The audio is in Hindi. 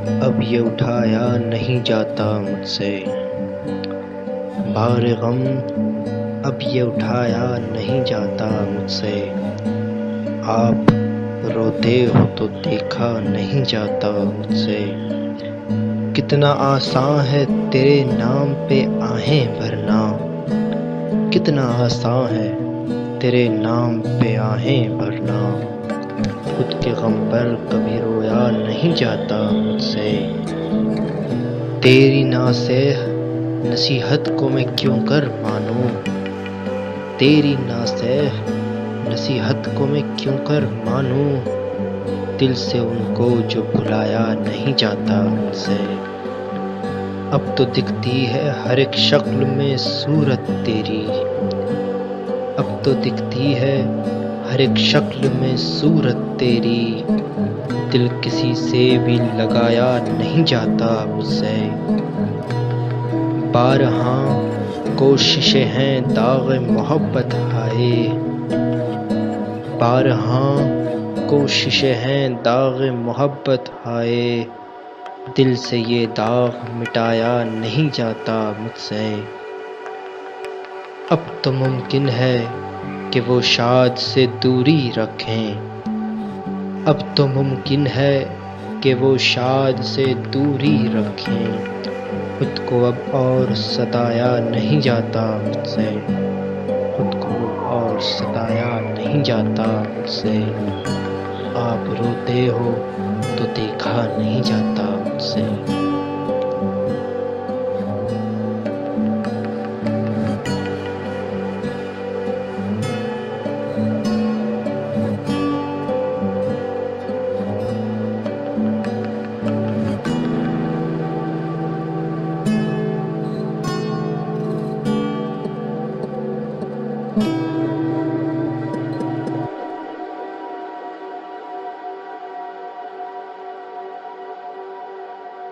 अब ये उठाया नहीं जाता मुझसे भार गम। अब ये उठाया नहीं जाता मुझसे। आप रोते हो तो देखा नहीं जाता मुझसे। कितना आसान है तेरे नाम पे आहें भरना। कितना आसान है तेरे नाम पे आहें भरना। खुद के गम पर कभी रोया नहीं जाता मुझसे। तेरी नसीहत को मैं क्यों कर मानूं। तेरी नसीहत को मैं क्यों कर मानूं। दिल से उनको जो भुलाया नहीं जाता मुझसे। अब तो दिखती है हर एक शक्ल में सूरत तेरी। अब तो दिखती है हर एक शक्ल में सूरत तेरी। दिल किसी से भी लगाया नहीं जाता मुझसे। बारहा कोशिशें हैं दाग मोहब्बत हाय। बारहा कोशिशें हैं दाग मोहब्बत हाय। दिल से ये दाग मिटाया नहीं जाता मुझसे। अब तो मुमकिन है कि वो शाद से दूरी रखें। अब तो मुमकिन है कि वो शाद से दूरी रखें। खुद को अब और सताया नहीं जाता मुझसे। खुद को और सताया नहीं जाता मुझसे। आप रोते हो तो देखा नहीं जाता मुझसे।